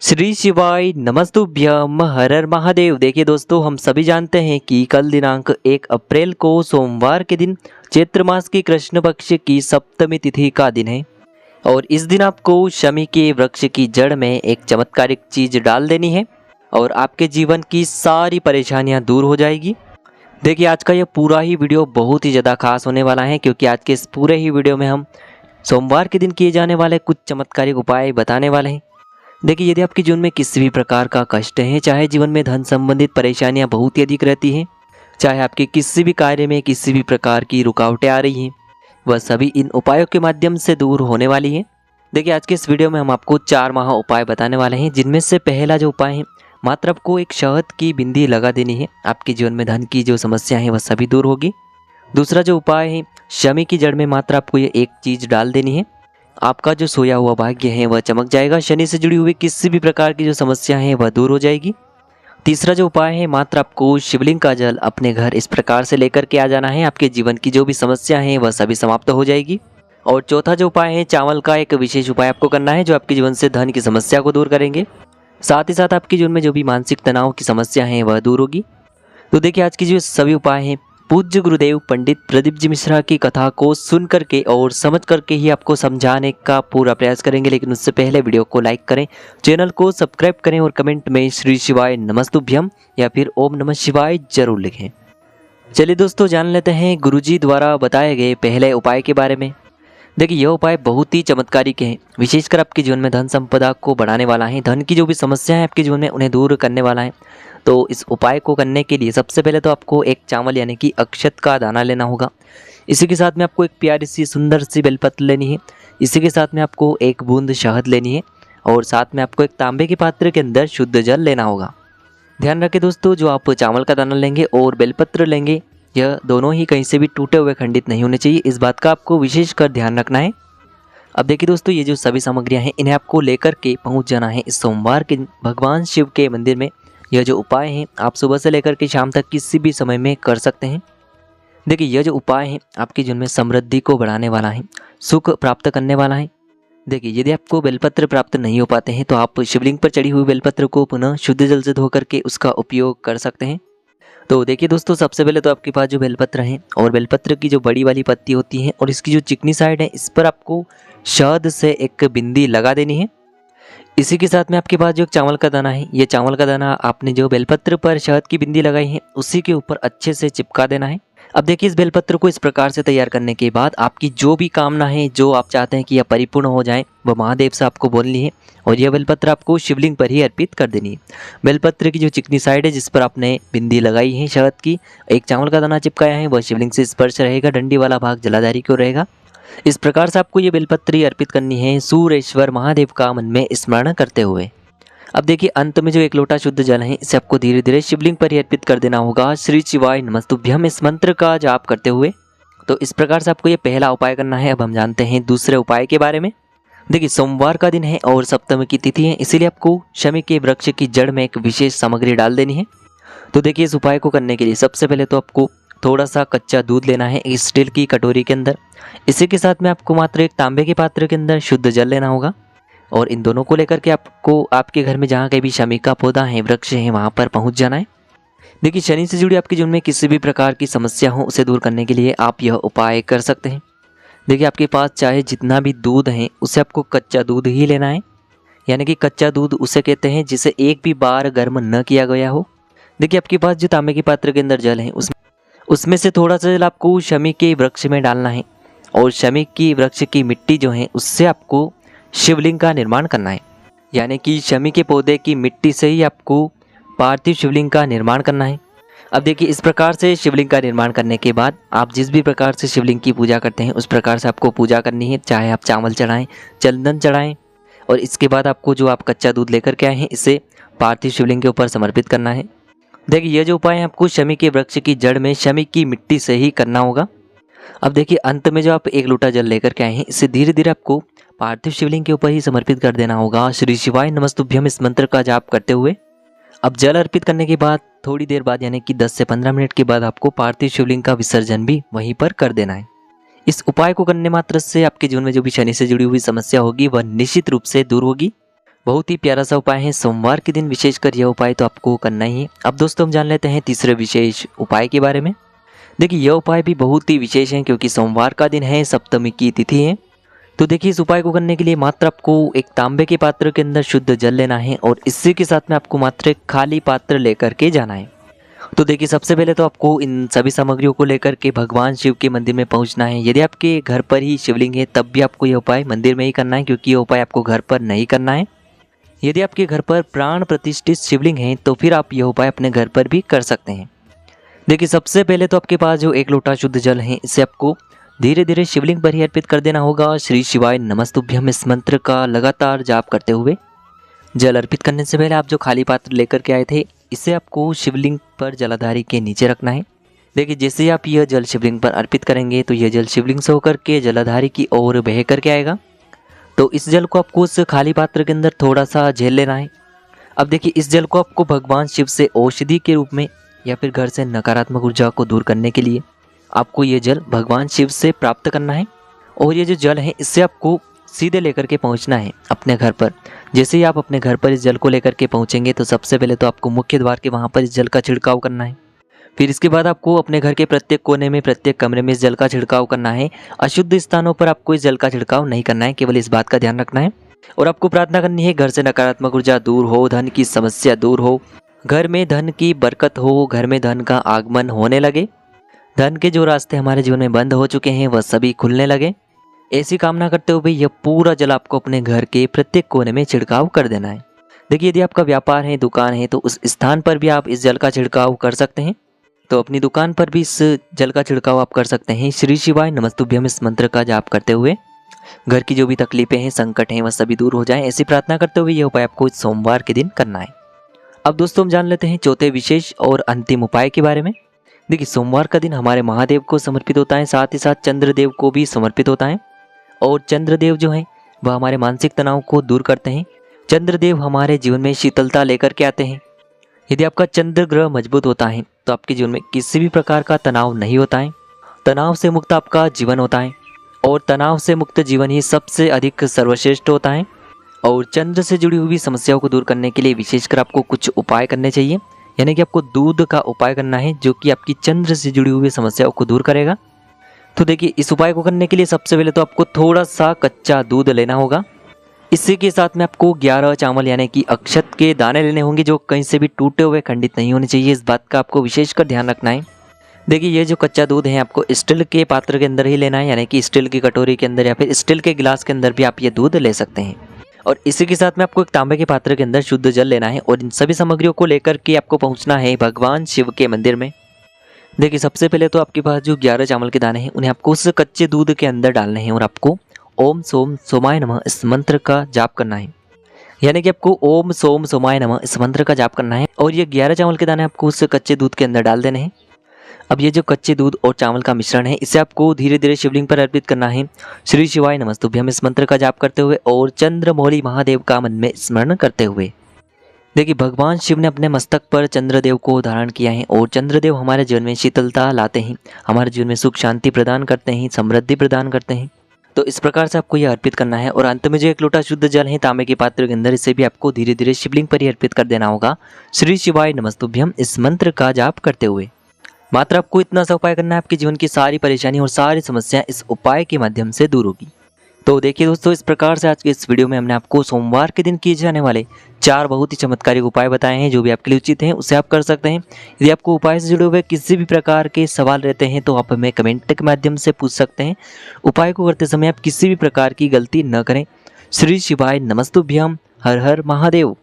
श्री शिवाय नमस्तुभ्यम हर हर महादेव। देखिए दोस्तों, हम सभी जानते हैं कि कल दिनांक 1 अप्रैल को सोमवार के दिन चैत्र मास की कृष्ण पक्ष की सप्तमी तिथि का दिन है और इस दिन आपको शमी के वृक्ष की जड़ में एक चमत्कारिक चीज डाल देनी है और आपके जीवन की सारी परेशानियां दूर हो जाएगी। देखिए, आज का यह पूरा ही वीडियो बहुत ही ज़्यादा खास होने वाला है क्योंकि आज के इस पूरे ही वीडियो में हम सोमवार के दिन किए जाने वाले कुछ चमत्कारिक उपाय बताने वाले हैं। देखिए, यदि आपके जीवन में किसी भी प्रकार का कष्ट है, चाहे जीवन में धन संबंधित परेशानियां बहुत ही अधिक रहती हैं, चाहे आपके किसी भी कार्य में किसी भी प्रकार की रुकावटें आ रही हैं, वह सभी इन उपायों के माध्यम से दूर होने वाली हैं। देखिए, आज के इस वीडियो में हम आपको 4 महा उपाय बताने वाले हैं, जिनमें से पहला जो उपाय है, मात्र आपको एक शहद की बिंदी लगा देनी है। आपके जीवन में धन की जो समस्या है वह सभी दूर होगी। दूसरा जो उपाय है, शमी की जड़ में मात्र आपको ये एक चीज़ डाल देनी है। आपका जो सोया हुआ भाग्य है वह चमक जाएगा। शनि से जुड़ी हुई किसी भी प्रकार की जो समस्या है वह दूर हो जाएगी। तीसरा जो उपाय है, मात्र आपको शिवलिंग का जल अपने घर इस प्रकार से लेकर के आ जाना है। आपके जीवन की जो भी समस्या है वह सभी समाप्त हो जाएगी। और चौथा जो उपाय है, चावल का एक विशेष उपाय आपको करना है जो आपके जीवन से धन की समस्या को दूर करेंगे। साथ ही साथ आपके जीवन में जो भी मानसिक तनाव की समस्या है वह दूर होगी। तो देखिए, आज की जो सभी उपाय हैं, पूज्य गुरुदेव पंडित प्रदीप जी मिश्रा की कथा को सुन करके और समझ करके ही आपको समझाने का पूरा प्रयास करेंगे। लेकिन उससे पहले वीडियो को लाइक करें, चैनल को सब्सक्राइब करें और कमेंट में श्री शिवाय नमस्तुभ्यम या फिर ओम नमः शिवाय जरूर लिखें। चलिए दोस्तों, जान लेते हैं गुरुजी द्वारा बताए गए पहले उपाय के बारे में। देखिए, यह उपाय बहुत ही चमत्कारिक है, विशेषकर आपके जीवन में धन संपदा को बढ़ाने वाला है। धन की जो भी समस्या है आपके जीवन में उन्हें दूर करने वाला है। तो इस उपाय को करने के लिए सबसे पहले तो आपको एक चावल यानी कि अक्षत का दाना लेना होगा। इसी के साथ में आपको एक प्यारी सी सुंदर सी बेलपत्र लेनी है। इसी के साथ में आपको एक बूंद शहद लेनी है और साथ में आपको एक तांबे के पात्र के अंदर शुद्ध जल लेना होगा। ध्यान रखें दोस्तों, जो आप चावल का दाना लेंगे और बेलपत्र लेंगे, यह दोनों ही कहीं से भी टूटे हुए खंडित नहीं होने चाहिए। इस बात का आपको विशेष कर ध्यान रखना है। अब देखिए दोस्तों, ये जो सभी सामग्रियां हैं इन्हें आपको लेकर के पहुंच जाना है इस सोमवार के दिन भगवान शिव के मंदिर में। यह जो उपाय हैं आप सुबह से लेकर के शाम तक किसी भी समय में कर सकते हैं। देखिए, यह जो उपाय है आपके जीवन में समृद्धि को बढ़ाने वाला है, सुख प्राप्त करने वाला है। देखिए, यदि आपको बेलपत्र प्राप्त नहीं हो पाते हैं तो आप शिवलिंग पर चढ़ी हुई बेलपत्र को पुनः शुद्ध जल से धो करके उसका उपयोग कर सकते हैं। तो देखिए दोस्तों, सबसे पहले तो आपके पास जो बेलपत्र हैं और बेलपत्र की जो बड़ी वाली पत्ती होती है और इसकी जो चिकनी साइड है, इस पर आपको शहद से एक बिंदी लगा देनी है। इसी के साथ में आपके पास जो चावल का दाना है, ये चावल का दाना आपने जो बेलपत्र पर शहद की बिंदी लगाई है उसी के ऊपर अच्छे से चिपका देना है। अब देखिए, इस बेलपत्र को इस प्रकार से तैयार करने के बाद आपकी जो भी कामना है, जो आप चाहते हैं कि यह परिपूर्ण हो जाए, वह महादेव से आपको बोलनी है और यह बेलपत्र आपको शिवलिंग पर ही अर्पित कर देनी है। बेलपत्र की जो चिकनी साइड है जिस पर आपने बिंदी लगाई है शहद की, एक चावल का दाना चिपकाया है, वह शिवलिंग से स्पर्श रहेगा, डंडी वाला भाग जलाधारी की ओर रहेगा। इस प्रकार से आपको ये बेलपत्री अर्पित करनी है सूरेश्वर महादेव का मन में स्मरण करते हुए। अब देखिए, अंत में जो एक लोटा शुद्ध जल है इसे आपको धीरे धीरे शिवलिंग पर ही अर्पित कर देना होगा, श्री शिवाय नमस्तुभ्यम इस मंत्र का जाप करते हुए। तो इस प्रकार से आपको ये पहला उपाय करना है। अब हम जानते हैं दूसरे उपाय के बारे में। देखिए, सोमवार का दिन है और सप्तमी की तिथि है, इसीलिए आपको शमी के वृक्ष की जड़ में एक विशेष सामग्री डाल देनी है। तो देखिए, इस उपाय को करने के लिए सबसे पहले तो आपको थोड़ा सा कच्चा दूध लेना है एक स्टील की कटोरी के अंदर। इसी के साथ में आपको मात्र एक तांबे के पात्र के अंदर शुद्ध जल लेना होगा और इन दोनों को लेकर के आपको आपके घर में जहाँ कहीं भी शमी का पौधा है, वृक्ष है, वहाँ पर पहुँच जाना है। देखिए, शनि से जुड़ी आपके जीवन में किसी भी प्रकार की समस्या हो उसे दूर करने के लिए आप यह उपाय कर सकते हैं। देखिए, आपके पास चाहे जितना भी दूध है उसे आपको कच्चा दूध ही लेना है, यानी कि कच्चा दूध उसे कहते हैं जिसे एक भी बार गर्म न किया गया हो। देखिए, आपके पास जो तांबे के पात्र के अंदर जल है उसमें से थोड़ा सा जल आपको शमी के वृक्ष में डालना है और शमी की वृक्ष की मिट्टी जो है उससे आपको शिवलिंग का निर्माण करना है, यानी कि शमी के पौधे की मिट्टी से ही आपको पार्थिव शिवलिंग का निर्माण करना है। अब देखिए, इस प्रकार से शिवलिंग का निर्माण करने के बाद आप जिस भी प्रकार से शिवलिंग की पूजा करते हैं उस प्रकार से आपको पूजा करनी है, चाहे आप चावल चढ़ाएं, चंदन चढ़ाएं और इसके बाद आपको जो आप कच्चा दूध लेकर के आए हैं इसे पार्थिव शिवलिंग के ऊपर समर्पित करना है। देखिए, यह जो उपाय है आपको शमी के वृक्ष की जड़ में शमी की मिट्टी से ही करना होगा। अब देखिए, अंत में जो आप एक लोटा जल लेकर के आए हैं इसे धीरे धीरे आपको पार्थिव शिवलिंग के ऊपर ही समर्पित कर देना होगा, श्री शिवाय नमस्तुभ्यम इस मंत्र का जाप करते हुए। अब जल अर्पित करने के बाद थोड़ी देर बाद यानी कि 10 से 15 मिनट के बाद आपको पार्थिव शिवलिंग का विसर्जन भी वहीं पर कर देना है। इस उपाय को करने मात्र से आपके जीवन में जो भी शनि से जुड़ी हुई समस्या होगी वह निश्चित रूप से दूर होगी। बहुत ही प्यारा सा उपाय है। सोमवार के दिन विशेषकर यह उपाय तो आपको करना ही है। अब दोस्तों हम जान लेते हैं तीसरे विशेष उपाय के बारे में। देखिए यह उपाय भी बहुत ही विशेष है क्योंकि सोमवार का दिन है, सप्तमी की तिथि है। तो देखिए इस उपाय को करने के लिए मात्र आपको एक तांबे के पात्र के अंदर शुद्ध जल लेना है और इसी के साथ में आपको मात्र एक खाली पात्र लेकर के जाना है। तो देखिए सबसे पहले तो आपको इन सभी सामग्रियों को लेकर के भगवान शिव के मंदिर में पहुंचना है। यदि आपके घर पर ही शिवलिंग है तब भी आपको यह उपाय मंदिर में ही करना है, क्योंकि यह उपाय आपको घर पर नहीं करना है। यदि आपके घर पर प्राण प्रतिष्ठित शिवलिंग है तो फिर आप यह उपाय अपने घर पर भी कर सकते हैं। देखिए सबसे पहले तो आपके पास जो 1 लोटा शुद्ध जल है इसे आपको धीरे धीरे शिवलिंग पर ही अर्पित कर देना होगा। श्री शिवाय नमस्तुभ्यम इस मंत्र का लगातार जाप करते हुए जल अर्पित करने से पहले आप जो खाली पात्र लेकर के आए थे इसे आपको शिवलिंग पर जलाधारी के नीचे रखना है। देखिए जैसे ही आप यह जल शिवलिंग पर अर्पित करेंगे तो यह जल शिवलिंग से होकर के जलाधारी की ओर बह करके आएगा। तो इस जल को आपको उस खाली पात्र के अंदर थोड़ा सा झेल लेना है। अब देखिए इस जल को आपको भगवान शिव से औषधि के रूप में या फिर घर से नकारात्मक ऊर्जा को दूर करने के लिए आपको ये जल भगवान शिव से प्राप्त करना है। और ये जो जल है इससे आपको सीधे लेकर के पहुंचना है अपने घर पर। जैसे ही आप अपने घर पर इस जल को लेकर के पहुंचेंगे तो सबसे पहले तो आपको मुख्य द्वार के वहाँ पर इस जल का छिड़काव करना है। फिर इसके बाद आपको अपने घर के प्रत्येक कोने में, प्रत्येक कमरे में इस जल का छिड़काव करना है। अशुद्ध स्थानों पर आपको इस जल का छिड़काव नहीं करना है, केवल इस बात का ध्यान रखना है। और आपको प्रार्थना करनी है घर से नकारात्मक ऊर्जा दूर हो, धन की समस्या दूर हो, घर में धन की बरकत हो, घर में धन का आगमन होने लगे, धन के जो रास्ते हमारे जीवन में बंद हो चुके हैं वह सभी खुलने लगे। ऐसी कामना करते हुए यह पूरा जल आपको अपने घर के प्रत्येक कोने में छिड़काव कर देना है। देखिए यदि आपका व्यापार है, दुकान है तो उस स्थान पर भी आप इस जल का छिड़काव कर सकते हैं। तो अपनी दुकान पर भी इस जल का छिड़काव आप कर सकते हैं। श्री शिवाय नमस्तुभ्यम इस मंत्र का जाप करते हुए घर की जो भी तकलीफें हैं, संकट हैं, वह सभी दूर हो जाएं। ऐसी प्रार्थना करते हुए यह उपाय आपको इस सोमवार के दिन करना है। अब दोस्तों हम जान लेते हैं चौथे विशेष और अंतिम उपाय के बारे में। देखिए सोमवार का दिन हमारे महादेव को समर्पित होता है, साथ ही साथ चंद्रदेव को भी समर्पित होता है। और चंद्रदेव जो हैं वह हमारे मानसिक तनाव को दूर करते हैं। चंद्रदेव हमारे जीवन में शीतलता लेकर के आते हैं। यदि आपका चंद्र ग्रह मजबूत होता है तो आपके जीवन में किसी भी प्रकार का तनाव नहीं होता है। तनाव से मुक्त आपका जीवन होता है और तनाव से मुक्त जीवन ही सबसे अधिक सर्वश्रेष्ठ होता है। और चंद्र से जुड़ी हुई समस्याओं को दूर करने के लिए विशेषकर आपको कुछ उपाय करने चाहिए, यानी कि आपको दूध का उपाय करना है जो कि आपकी चंद्र से जुड़ी हुई समस्याओं को दूर करेगा। तो देखिए इस उपाय को करने के लिए सबसे पहले तो आपको थोड़ा सा कच्चा दूध लेना होगा। इसी के साथ में आपको 11 चावल यानी कि अक्षत के दाने लेने होंगे जो कहीं से भी टूटे हुए, खंडित नहीं होने चाहिए। इस बात का आपको विशेषकर ध्यान रखना है। देखिए ये जो कच्चा दूध है आपको स्टील के पात्र के अंदर ही लेना है, यानी कि स्टील की कटोरी के अंदर या फिर स्टील के गिलास के अंदर भी आप ये दूध ले सकते हैं। और इसी के साथ में आपको एक तांबे के पात्र के अंदर शुद्ध जल लेना है और इन सभी सामग्रियों को लेकर के आपको पहुंचना है भगवान शिव के मंदिर में। देखिए सबसे पहले तो आपके पास जो 11 चावल के दाने हैं उन्हें आपको उस कच्चे दूध के अंदर डालने हैं और आपको ओम सोम सोमाय नमः इस मंत्र का जाप करना है। यानी कि आपको ओम सोम सोमाय नमः इस मंत्र का जाप करना है और ये 11 चावल के दाने आपको उस कच्चे दूध के अंदर डाल देने हैं। अब ये जो कच्चे दूध और चावल का मिश्रण है इसे आपको धीरे धीरे शिवलिंग पर अर्पित करना है। श्री शिवाय नमस्तुभ्यम इस मंत्र का जाप करते हुए और चंद्रमौली महादेव का मन में स्मरण करते हुए। देखिए भगवान शिव ने अपने मस्तक पर चंद्रदेव को धारण किया है और चंद्रदेव हमारे जीवन में शीतलता लाते हैं, हमारे जीवन में सुख शांति प्रदान करते हैं, समृद्धि प्रदान करते हैं। तो इस प्रकार से आपको यह अर्पित करना है। और अंत में जो 1 लोटा शुद्ध जल है तांबे के पात्र के अंदर, इसे भी आपको धीरे धीरे शिवलिंग पर ही अर्पित कर देना होगा। श्री शिवाय नमस्तुभ्यम इस मंत्र का जाप करते हुए। मात्र आपको इतना सा उपाय करना है, आपके जीवन की सारी परेशानी और सारी समस्याएं इस उपाय के माध्यम से दूर होगी। तो देखिए दोस्तों इस प्रकार से आज के इस वीडियो में हमने आपको सोमवार के दिन किए जाने वाले 4 बहुत ही चमत्कारिक उपाय बताए हैं। जो भी आपके लिए उचित हैं उसे आप कर सकते हैं। यदि आपको उपाय से जुड़े हुए किसी भी प्रकार के सवाल रहते हैं तो आप हमें कमेंट के माध्यम से पूछ सकते हैं। उपाय को करते समय आप किसी भी प्रकार की गलती न करें। श्री शिवाय नमस्तुभ्यम। हर हर महादेव।